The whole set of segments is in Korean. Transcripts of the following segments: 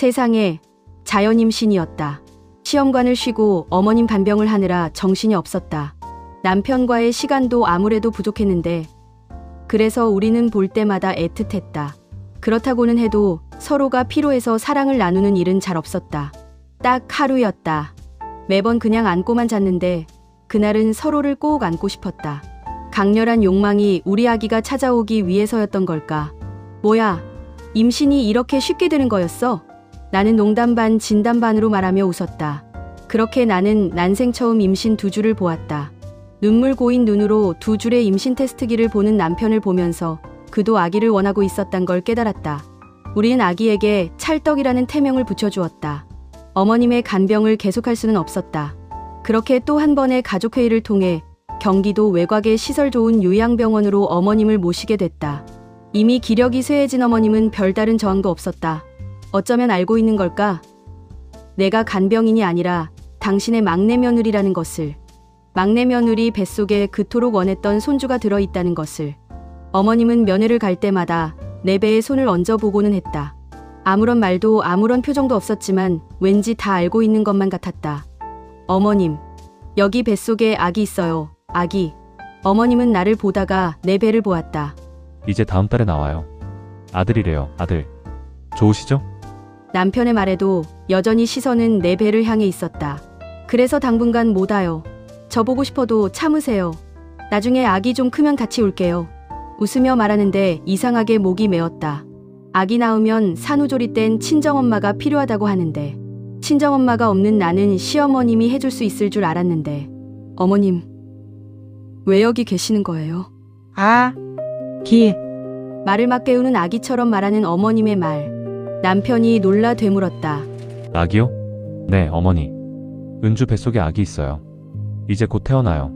세상에, 자연 임신이었다. 시험관을 쉬고 어머님 간병을 하느라 정신이 없었다. 남편과의 시간도 아무래도 부족했는데 그래서 우리는 볼 때마다 애틋했다. 그렇다고는 해도 서로가 필요해서 사랑을 나누는 일은 잘 없었다. 딱 하루였다. 매번 그냥 안고만 잤는데 그날은 서로를 꼭 안고 싶었다. 강렬한 욕망이 우리 아기가 찾아오기 위해서였던 걸까? 뭐야, 임신이 이렇게 쉽게 되는 거였어? 나는 농담 반 진담 반으로 말하며 웃었다. 그렇게 나는 난생 처음 임신 2주를 보았다. 눈물 고인 눈으로 2줄의 임신 테스트기를 보는 남편을 보면서 그도 아기를 원하고 있었단 걸 깨달았다. 우리는 아기에게 찰떡이라는 태명을 붙여주었다. 어머님의 간병을 계속할 수는 없었다. 그렇게 또 한 번의 가족회의를 통해 경기도 외곽의 시설 좋은 요양병원으로 어머님을 모시게 됐다. 이미 기력이 쇠해진 어머님은 별다른 저항도 없었다. 어쩌면 알고 있는 걸까? 내가 간병인이 아니라 당신의 막내 며느리라는 것을. 막내 며느리 뱃속에 그토록 원했던 손주가 들어있다는 것을. 어머님은 면회를 갈 때마다 내 배에 손을 얹어보고는 했다. 아무런 말도 아무런 표정도 없었지만 왠지 다 알고 있는 것만 같았다. 어머님, 여기 뱃속에 아기 있어요. 아기. 어머님은 나를 보다가 내 배를 보았다. 이제 다음 달에 나와요. 아들이래요. 아들. 좋으시죠? 남편의 말에도 여전히 시선은 내 배를 향해 있었다. 그래서 당분간 못 와요. 저보고 싶어도 참으세요. 나중에 아기 좀 크면 같이 올게요. 웃으며 말하는데 이상하게 목이 메었다. 아기 낳으면 산후조리 땐 친정엄마가 필요하다고 하는데 친정엄마가 없는 나는 시어머님이 해줄 수 있을 줄 알았는데 어머님, 왜 여기 계시는 거예요? 기. 말을 막 깨우는 아기처럼 말하는 어머님의 말. 남편이 놀라 되물었다. 아기요? 네, 어머니. 은주 뱃속에 아기 있어요. 이제 곧 태어나요.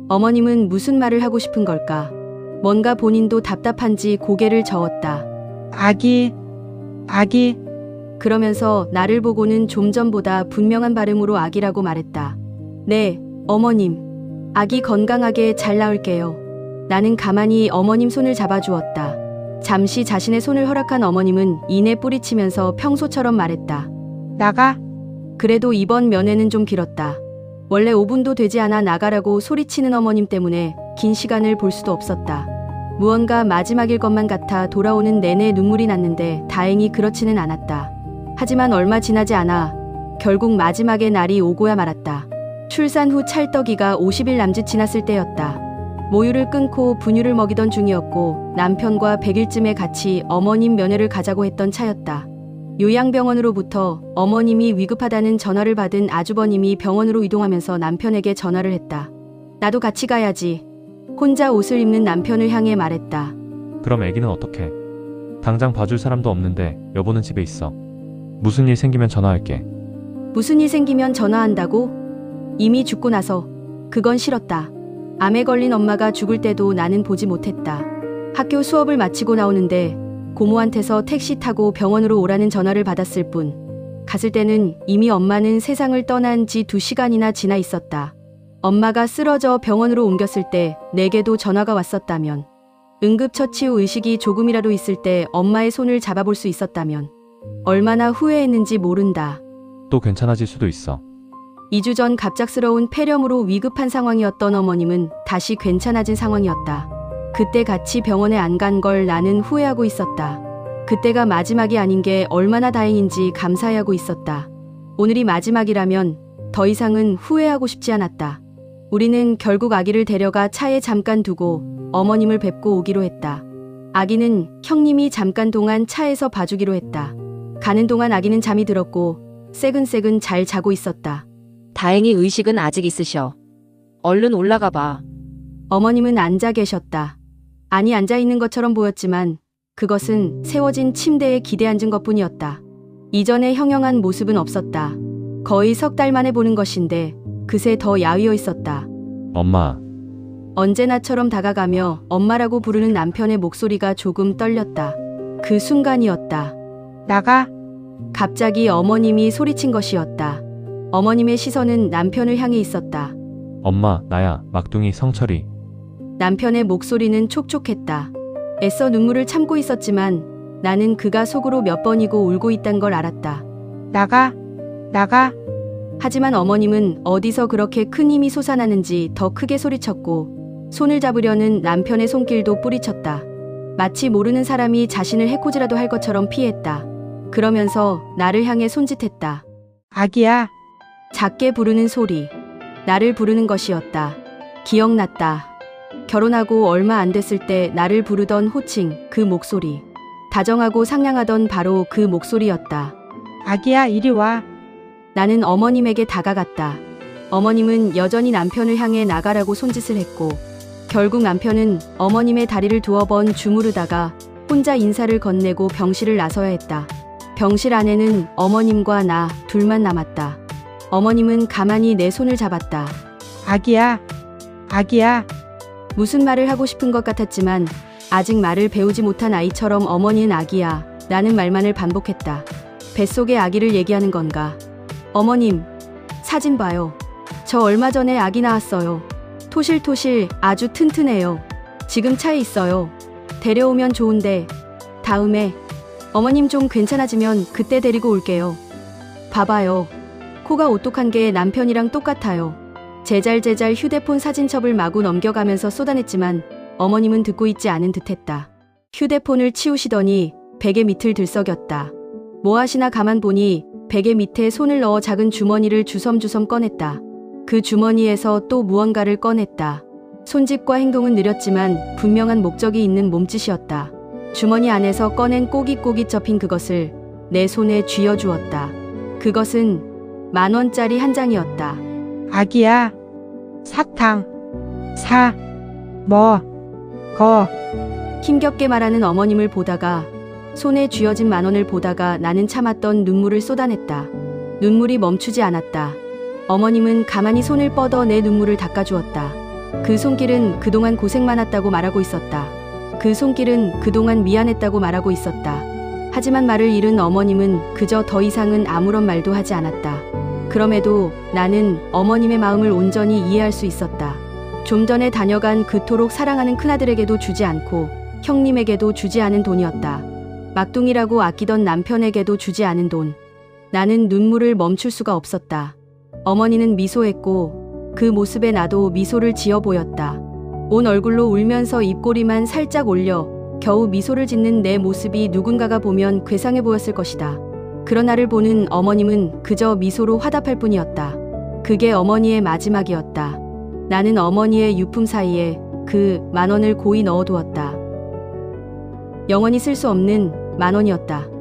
어머님은 무슨 말을 하고 싶은 걸까? 뭔가 본인도 답답한지 고개를 저었다. 아기. 그러면서 나를 보고는 좀 전보다 분명한 발음으로 아기라고 말했다. 네, 어머님. 아기 건강하게 잘 나올게요. 나는 가만히 어머님 손을 잡아주었다. 잠시 자신의 손을 허락한 어머님은 이내 뿌리치면서 평소처럼 말했다. 나가. 그래도 이번 면회는 좀 길었다. 원래 5분도 되지 않아 나가라고 소리치는 어머님 때문에 긴 시간을 볼 수도 없었다. 무언가 마지막일 것만 같아 돌아오는 내내 눈물이 났는데 다행히 그렇지는 않았다. 하지만 얼마 지나지 않아 결국 마지막의 날이 오고야 말았다. 출산 후 찰떡이가 50일 남짓 지났을 때였다. 모유를 끊고 분유를 먹이던 중이었고 남편과 100일쯤에 같이 어머님 면회를 가자고 했던 차였다. 요양병원으로부터 어머님이 위급하다는 전화를 받은 아주버님이 병원으로 이동하면서 남편에게 전화를 했다. 나도 같이 가야지. 혼자 옷을 입는 남편을 향해 말했다. 그럼 아기는 어떡해? 당장 봐줄 사람도 없는데 여보는 집에 있어. 무슨 일 생기면 전화할게. 무슨 일 생기면 전화한다고? 이미 죽고 나서 그건 싫었다. 암에 걸린 엄마가 죽을 때도 나는 보지 못했다. 학교 수업을 마치고 나오는데 고모한테서 택시 타고 병원으로 오라는 전화를 받았을 뿐. 갔을 때는 이미 엄마는 세상을 떠난 지 2시간이나 지나 있었다. 엄마가 쓰러져 병원으로 옮겼을 때 내게도 전화가 왔었다면, 응급처치 후 의식이 조금이라도 있을 때 엄마의 손을 잡아볼 수 있었다면 얼마나 후회했는지 모른다. 또 괜찮아질 수도 있어. 2주 전 갑작스러운 폐렴으로 위급한 상황이었던 어머님은 다시 괜찮아진 상황이었다. 그때 같이 병원에 안 간 걸 나는 후회하고 있었다. 그때가 마지막이 아닌 게 얼마나 다행인지 감사해하고 있었다. 오늘이 마지막이라면 더 이상은 후회하고 싶지 않았다. 우리는 결국 아기를 데려가 차에 잠깐 두고 어머님을 뵙고 오기로 했다. 아기는 형님이 잠깐 동안 차에서 봐주기로 했다. 가는 동안 아기는 잠이 들었고 새근새근 잘 자고 있었다. 다행히 의식은 아직 있으셔. 얼른 올라가 봐. 어머님은 앉아 계셨다. 아니, 앉아 있는 것처럼 보였지만 그것은 세워진 침대에 기대앉은 것뿐이었다. 이전의 형형한 모습은 없었다. 거의 석 달 만에 보는 것인데 그새 더 야위어 있었다. 엄마. 언제나처럼 다가가며 엄마라고 부르는 남편의 목소리가 조금 떨렸다. 그 순간이었다. 나가. 갑자기 어머님이 소리친 것이었다. 어머님의 시선은 남편을 향해 있었다. 엄마, 나야, 막둥이 성철이. 남편의 목소리는 촉촉했다. 애써 눈물을 참고 있었지만 나는 그가 속으로 몇 번이고 울고 있단 걸 알았다. 나가, 나가. 하지만 어머님은 어디서 그렇게 큰 힘이 솟아나는지 더 크게 소리쳤고 손을 잡으려는 남편의 손길도 뿌리쳤다. 마치 모르는 사람이 자신을 해코지라도 할 것처럼 피했다. 그러면서 나를 향해 손짓했다. 아기야, 작게 부르는 소리. 나를 부르는 것이었다. 기억났다. 결혼하고 얼마 안 됐을 때 나를 부르던 호칭, 그 목소리. 다정하고 상냥하던 바로 그 목소리였다. 아기야, 이리 와. 나는 어머님에게 다가갔다. 어머님은 여전히 남편을 향해 나가라고 손짓을 했고 결국 남편은 어머님의 다리를 두어 번 주무르다가 혼자 인사를 건네고 병실을 나서야 했다. 병실 안에는 어머님과 나 둘만 남았다. 어머님은 가만히 내 손을 잡았다. 아기야, 아기야. 무슨 말을 하고 싶은 것 같았지만 아직 말을 배우지 못한 아이처럼 어머니는 아기야 라는 말만을 반복했다. 뱃속의 아기를 얘기하는 건가? 어머님, 사진 봐요. 저 얼마 전에 아기 낳았어요. 토실토실 아주 튼튼해요. 지금 차에 있어요. 데려오면 좋은데 다음에 어머님 좀 괜찮아지면 그때 데리고 올게요. 봐봐요. 코가 오똑한 게 남편이랑 똑같아요. 제잘제잘 휴대폰 사진첩을 마구 넘겨가면서 쏟아냈지만 어머님은 듣고 있지 않은 듯했다. 휴대폰을 치우시더니 베개 밑을 들썩였다. 뭐 하시나 가만 보니 베개 밑에 손을 넣어 작은 주머니를 주섬주섬 꺼냈다. 그 주머니에서 또 무언가를 꺼냈다. 손짓과 행동은 느렸지만 분명한 목적이 있는 몸짓이었다. 주머니 안에서 꺼낸 꼬깃꼬깃 접힌 그것을 내 손에 쥐어주었다. 그것은 10,000원짜리 한 장이었다. 아기야, 사탕. 거. 힘겹게 말하는 어머님을 보다가 손에 쥐어진 10,000원을 보다가 나는 참았던 눈물을 쏟아냈다. 눈물이 멈추지 않았다. 어머님은 가만히 손을 뻗어 내 눈물을 닦아주었다. 그 손길은 그동안 고생 많았다고 말하고 있었다. 그 손길은 그동안 미안했다고 말하고 있었다. 하지만 말을 잃은 어머님은 그저 더 이상은 아무런 말도 하지 않았다. 그럼에도 나는 어머님의 마음을 온전히 이해할 수 있었다. 좀 전에 다녀간 그토록 사랑하는 큰아들에게도 주지 않고 형님에게도 주지 않은 돈이었다. 막둥이라고 아끼던 남편에게도 주지 않은 돈. 나는 눈물을 멈출 수가 없었다. 어머니는 미소했고 그 모습에 나도 미소를 지어 보였다. 온 얼굴로 울면서 입꼬리만 살짝 올려 겨우 미소를 짓는 내 모습이 누군가가 보면 괴상해 보였을 것이다. 그런 나를 보는 어머님은 그저 미소로 화답할 뿐이었다. 그게 어머니의 마지막이었다. 나는 어머니의 유품 사이에 그 10,000원을 고이 넣어두었다. 영원히 쓸 수 없는 10,000원이었다.